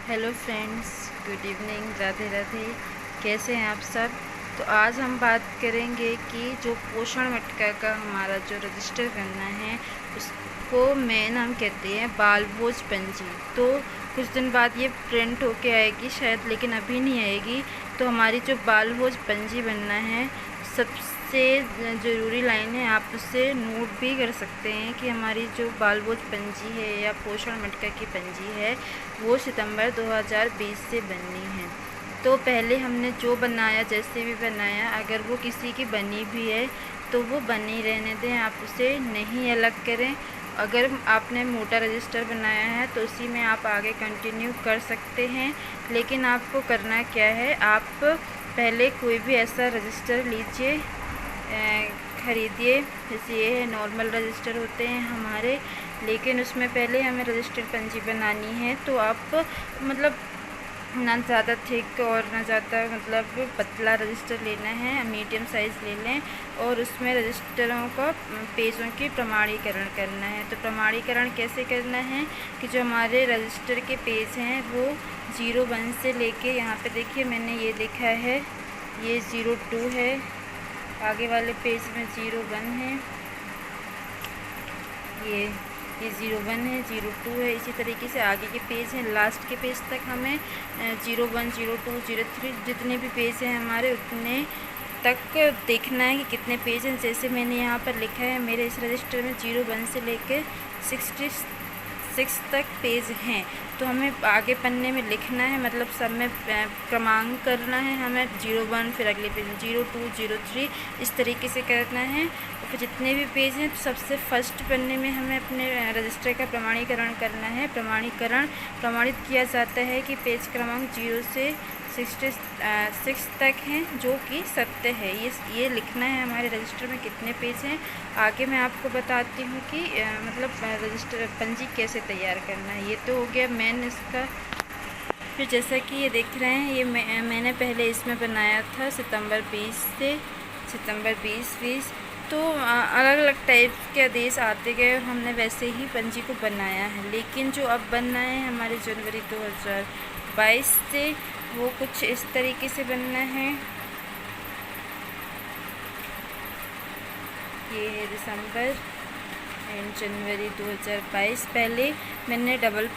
Hello friends, good evening, Radhe Radhe. कैसे हैं आप सब? तो आज हम बात करेंगे कि जो पोषण मटका का हमारा जो रजिस्टर करना है उसको मेन हम कहते हैं बाल भोज पंजी। तो कुछ दिन बाद ये प्रिंट होके आएगी शायद, लेकिन अभी नहीं आएगी। तो हमारी जो बाल भोज पंजी बनना है, सबसे ज़रूरी लाइन है, आप उससे नोट भी कर सकते हैं कि हमारी जो बाल भोज पंजी है या पोषण मटका की पंजी है वो सितंबर 2020 से बननी है। तो पहले हमने जो बनाया, जैसे भी बनाया, अगर वो किसी की बनी भी है तो वो बनी रहने दें, आप उसे नहीं अलग करें। अगर आपने मोटा रजिस्टर बनाया है तो उसी में आप आगे कंटिन्यू कर सकते हैं। लेकिन आपको करना क्या है, आप पहले कोई भी ऐसा रजिस्टर लीजिए, ख़रीदिए। जैसे ये है, नॉर्मल रजिस्टर होते हैं हमारे, लेकिन उसमें पहले हमें रजिस्टर पंजी बनानी है। तो आप मतलब ना ज़्यादा थिक और ना ज़्यादा मतलब पतला रजिस्टर लेना है, मीडियम साइज़ ले लें। और उसमें रजिस्टरों का पेजों की प्रमाणीकरण करना है। तो प्रमाणीकरण कैसे करना है कि जो हमारे रजिस्टर के पेज हैं वो 01 से लेके, यहाँ पे देखिए मैंने ये लिखा है, ये 02 है, आगे वाले पेज में 01 है, ये 01 है, 02 है। इसी तरीके से आगे के पेज हैं, लास्ट के पेज तक हमें 01, 02, 03 जितने भी पेज हैं हमारे उतने तक देखना है कि कितने पेज हैं। जैसे मैंने यहाँ पर लिखा है, मेरे इस रजिस्टर में 01 से लेकर 66 तक पेज हैं। तो हमें आगे पन्ने में लिखना है, मतलब सब में क्रमांक करना है हमें, 01, फिर अगले पेज में 02, 03, इस तरीके से करना है। और फिर जितने भी पेज हैं तो सबसे फर्स्ट पन्ने में हमें अपने रजिस्टर का प्रमाणीकरण करना है। प्रमाणित किया जाता है कि पेज क्रमांक 0 से 66 तक हैं, जो कि सत्य है। ये लिखना है हमारे रजिस्टर में कितने पेज हैं। आगे मैं आपको बताती हूँ कि मतलब रजिस्टर पंजी कैसे तैयार करना है। ये तो हो गया मेन इसका। फिर जैसा कि ये देख रहे हैं, ये मैंने पहले इसमें बनाया था सितंबर 20 से सितंबर 2020। तो अलग अलग टाइप के आदेश आते गए और हमने वैसे ही पंजी को बनाया है। लेकिन जो अब बनना है हमारे जनवरी 2022 से, वो कुछ इस तरीके से बनना है। ये है दिसंबर एंड जनवरी 2022। पहले मैंने डबल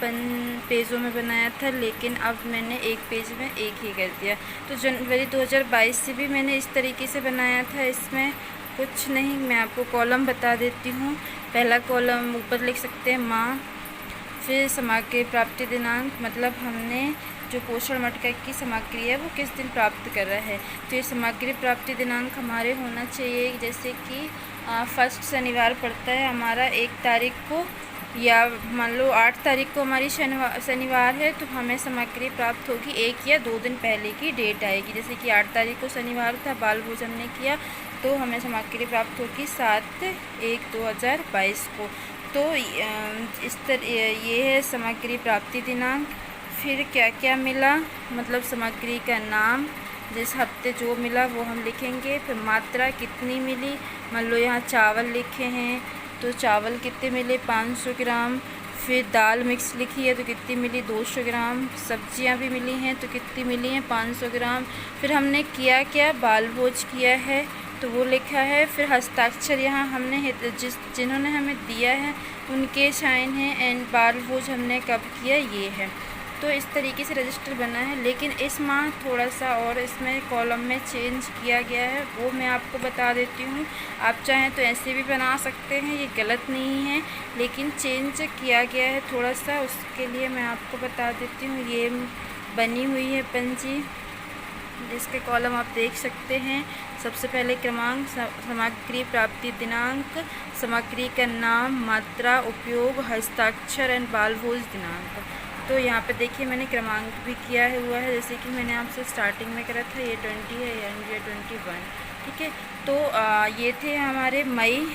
पेजों में बनाया था, लेकिन अब मैंने एक पेज में एक ही कर दिया। तो जनवरी 2022 से भी मैंने इस तरीके से बनाया था। इसमें कुछ नहीं, मैं आपको कॉलम बता देती हूँ। पहला कॉलम ऊपर लिख सकते हैं माह, फिर सामग्री प्राप्ति दिनांक, मतलब हमने जो पोषण मटका की सामग्री है वो किस दिन प्राप्त कर रहा है। तो ये सामग्री प्राप्ति दिनांक हमारे होना चाहिए, जैसे कि फर्स्ट शनिवार पड़ता है हमारा 1 तारीख को, या मान लो 8 तारीख को हमारी शनिवार है, तो हमें सामग्री प्राप्त होगी 1 या 2 दिन पहले की डेट आएगी। जैसे कि 8 तारीख को शनिवार था, बाल भोज हमने किया, तो हमें सामग्री प्राप्त होगी 7/1/2022 को। तो ये है सामग्री प्राप्ति दिनांक। फिर क्या क्या मिला, मतलब सामग्री का नाम, जिस हफ्ते जो मिला वो हम लिखेंगे। फिर मात्रा कितनी मिली, मान लो यहाँ चावल लिखे हैं तो चावल कितने मिले, 500 ग्राम। फिर दाल मिक्स लिखी है तो कितनी मिली, 200 ग्राम। सब्जियाँ भी मिली हैं तो कितनी मिली हैं, 500 ग्राम। फिर हमने किया क्या, बाल भोज किया है तो वो लिखा है। फिर हस्ताक्षर यहाँ हमने जिन्होंने हमें दिया है उनके साइन हैं, एंड बाल भोज हमने कब किया ये है। तो इस तरीके से रजिस्टर बना है। लेकिन इस माह थोड़ा सा और इसमें कॉलम में चेंज किया गया है, वो मैं आपको बता देती हूँ। आप चाहें तो ऐसे भी बना सकते हैं, ये गलत नहीं है, लेकिन चेंज किया गया है थोड़ा सा, उसके लिए मैं आपको बता देती हूँ। ये बनी हुई है पंजी, जिसके कॉलम आप देख सकते हैं। सबसे पहले क्रमांक, सामग्री प्राप्ति दिनांक, सामग्री का नाम, मात्रा, उपयोग, हस्ताक्षर एंड बाल भोज दिनांक। तो यहाँ पे देखिए मैंने क्रमांक भी किया हुआ है, जैसे कि मैंने आपसे स्टार्टिंग में करा था, ये 20 है एंड ये 21, ठीक है। तो ये थे हमारे मई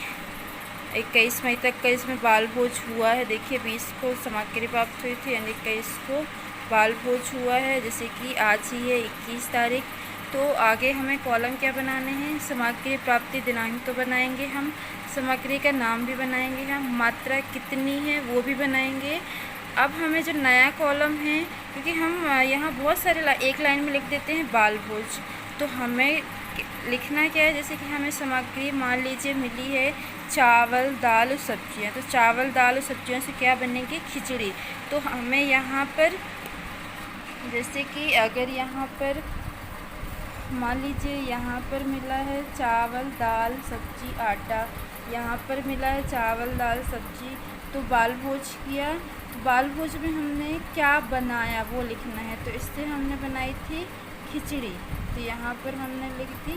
21 मई तक का इसमें बाल भोज हुआ है। देखिए 20 को सामग्री प्राप्त हुई थी एंड 21 को बाल भोज हुआ है, जैसे कि आज ही है 21 तारीख। तो आगे हमें कॉलम क्या बनाने हैं, सामग्री प्राप्ति दिनांक तो बनाएंगे हम, सामग्री का नाम भी बनाएंगे हम, मात्रा कितनी है वो भी बनाएंगे, अब हमें जो नया कॉलम है, क्योंकि हम यहाँ बहुत सारे एक लाइन में लिख देते हैं बाल भोज, तो हमें लिखना क्या है, जैसे कि हमें सामग्री मान लीजिए मिली है चावल दाल और सब्जियाँ, तो चावल दाल और सब्जियों से क्या बनेगी, खिचड़ी। तो हमें यहाँ पर जैसे कि अगर यहाँ पर मान लीजिए यहाँ पर मिला है चावल दाल सब्जी आटा, यहाँ पर मिला है चावल दाल सब्जी, तो बाल भोज किया। बाल भोज में हमने क्या बनाया वो लिखना है, तो इससे हमने बनाई थी खिचड़ी, तो यहाँ पर हमने लिख दी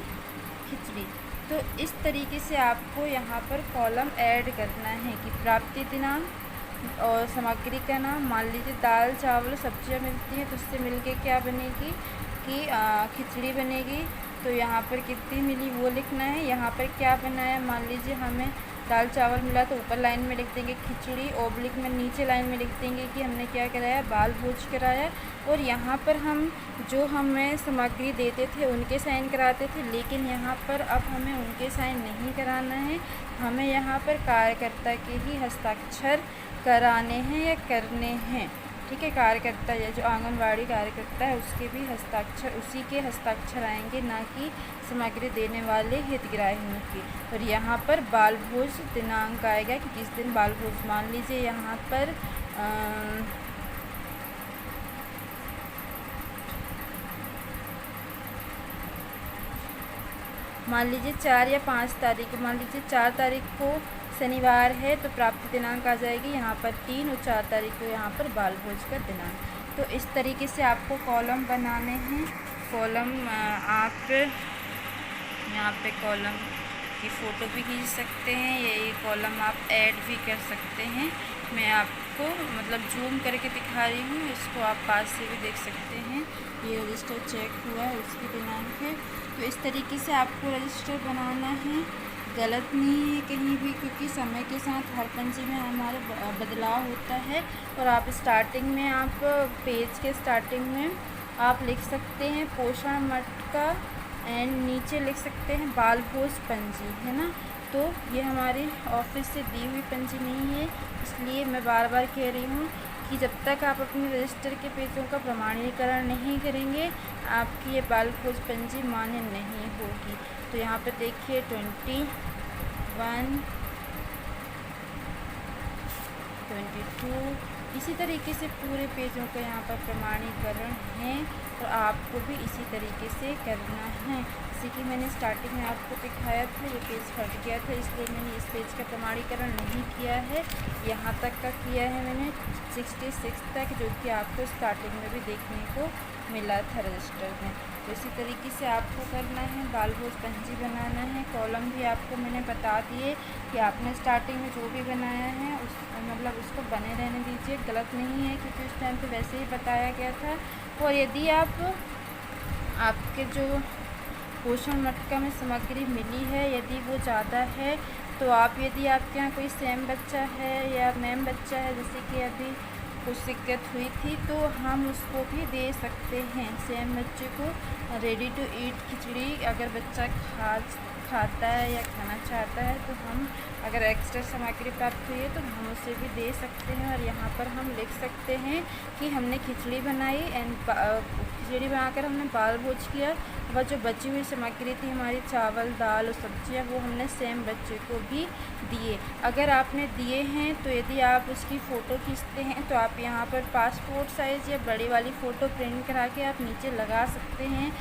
खिचड़ी। तो इस तरीके से आपको यहाँ पर कॉलम ऐड करना है कि प्राप्ति दिनांक और सामग्री का नाम, मान लीजिए दाल चावल सब्जियाँ मिलती हैं तो उससे मिलके क्या बनेगी कि खिचड़ी बनेगी। तो यहाँ पर कितनी मिली वो लिखना है। यहाँ पर क्या बनाया, मान लीजिए हमें दाल चावल मिला तो ऊपर लाइन में लिख देंगे खिचड़ी, ओब्लिक में नीचे लाइन में लिख देंगे कि हमने क्या कराया, बाल भोज कराया। और यहाँ पर हम जो हमें सामग्री देते थे उनके साइन कराते थे, लेकिन यहाँ पर अब हमें उनके साइन नहीं कराना है, हमें यहाँ पर कार्यकर्ता के ही हस्ताक्षर कराने हैं या करने हैं। ठीक है, कार्यकर्ता या जो आंगनवाड़ी कार्यकर्ता है उसके भी हस्ताक्षर, उसी के हस्ताक्षर आएंगे, ना कि सामग्री देने वाले हितग्राहियों की। और यहाँ पर बाल भोज दिनांक आएगा कि किस दिन बाल भोज, मान लीजिए यहाँ पर मान लीजिए 4 या 5 तारीख, मान लीजिए 4 तारीख को शनिवार है तो प्राप्ति दिनांक आ जाएगी यहाँ पर 3, और 4 तारीख को यहाँ पर बाल भोज का दिनांक। तो इस तरीके से आपको कॉलम बनाने हैं। कॉलम आप यहाँ पे कॉलम की फ़ोटो भी खींच सकते हैं, ये कॉलम आप ऐड भी कर सकते हैं। मैं आपको मतलब जूम करके दिखा रही हूँ, इसको आप पास से भी देख सकते हैं। ये रजिस्टर चेक हुआ है, उसकी दिनांक है। तो इस तरीके से आपको रजिस्टर बनाना है, गलत नहीं है कहीं भी, क्योंकि समय के साथ हर पंजी में हमारे बदलाव होता है। और आप स्टार्टिंग में, आप पेज के स्टार्टिंग में आप लिख सकते हैं पोषण मठ का, एंड नीचे लिख सकते हैं बाल भोज पंजी, है ना। तो ये हमारी ऑफिस से दी हुई पंजी नहीं है, इसलिए मैं बार बार कह रही हूँ कि जब तक आप अपने रजिस्टर के पेजों का प्रमाणीकरण नहीं करेंगे आपकी ये बाल भोज पंजी मान्य नहीं होगी। तो यहाँ पे देखिए 21, 22, इसी तरीके से पूरे पेजों का यहाँ पर प्रमाणीकरण है, और आपको भी इसी तरीके से करना है। जैसे कि मैंने स्टार्टिंग में आपको दिखाया था, ये पेज फट गया था इसलिए मैंने इस पेज का प्रमाणीकरण नहीं किया है, यहाँ तक का किया है मैंने 66 तक, जो कि आपको स्टार्टिंग में भी देखने को मिला था रजिस्टर में। तो इसी तरीके से आपको करना है, बाल भोज पंजी बनाना है। कॉलम भी आपको मैंने बता दिए कि आपने स्टार्टिंग में जो भी बनाया है मतलब उसको बने रहने दीजिए, गलत नहीं है, क्योंकि उस टाइम पे वैसे ही बताया गया था। और यदि आपके जो पोषण मटका में सामग्री मिली है यदि वो ज़्यादा है, तो आप यदि आपके यहाँ कोई सेम बच्चा है या मैम बच्चा है, जैसे कि अभी कुछ दिक्कत हुई थी, तो हम उसको भी दे सकते हैं सेम बच्चे को रेडी टू ईट खिचड़ी। अगर बच्चा खाता है या खाना चाहता है तो हम, अगर एक्स्ट्रा सामग्री प्राप्त हुई है तो हम उसे भी दे सकते हैं। और यहाँ पर हम लिख सकते हैं कि हमने खिचड़ी बनाई एंड खिचड़ी बनाकर हमने बाल भोज किया, वह जो बची हुई सामग्री थी हमारी चावल दाल और सब्जियाँ, वो हमने सेम बच्चे को भी दिए। अगर आपने दिए हैं तो यदि आप उसकी फ़ोटो खींचते हैं तो आप यहाँ पर पासपोर्ट साइज़ या बड़ी वाली फ़ोटो प्रिंट करा के आप नीचे लगा सकते हैं।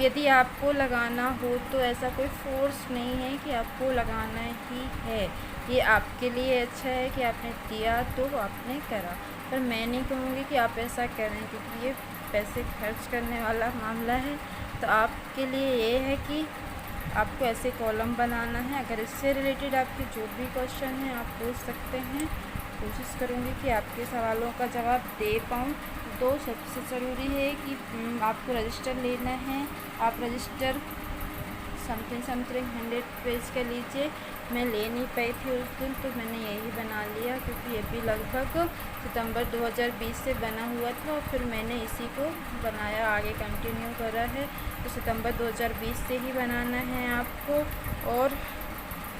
यदि आपको लगाना हो तो ऐसा कोई फोर्स नहीं है कि आपको लगाना ही है, ये आपके लिए अच्छा है कि आपने दिया तो आपने करा। पर मैं नहीं कहूँगी कि आप ऐसा करें, क्योंकि ये पैसे खर्च करने वाला मामला है। तो आपके लिए ये है कि आपको ऐसे कॉलम बनाना है। अगर इससे रिलेटेड आपके जो भी क्वेश्चन हैं आप पूछ सकते हैं, कोशिश करूँगी कि आपके सवालों का जवाब दे पाऊँ। तो सबसे ज़रूरी है कि आपको रजिस्टर लेना है। आप रजिस्टर समथिंग 100 पेज का लीजिए। मैं ले नहीं पाई थी उस दिन, तो मैंने यही बना लिया, क्योंकि ये भी लगभग सितंबर 2020 से बना हुआ था और फिर मैंने इसी को बनाया, आगे कंटिन्यू करा है। तो सितंबर 2020 से ही बनाना है आपको। और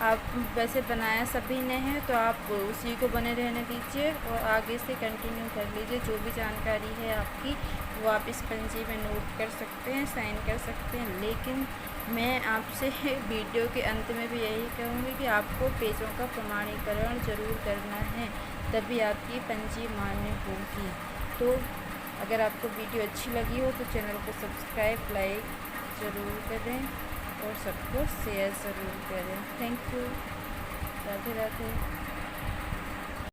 आप वैसे बनाया सभी ने है तो आप उसी को बने रहने दीजिए और आगे से कंटिन्यू कर लीजिए। जो भी जानकारी है आपकी वो आप इस पंजी में नोट कर सकते हैं, साइन कर सकते हैं। लेकिन मैं आपसे वीडियो के अंत में भी यही कहूँगी कि आपको पेजों का प्रमाणीकरण ज़रूर करना है, तभी आपकी पंजी मान्य होगी। तो अगर आपको वीडियो अच्छी लगी हो तो चैनल को सब्सक्राइब, लाइक ज़रूर करें और सबको शेयर ज़रूर करें। Thank you. राधे राधे।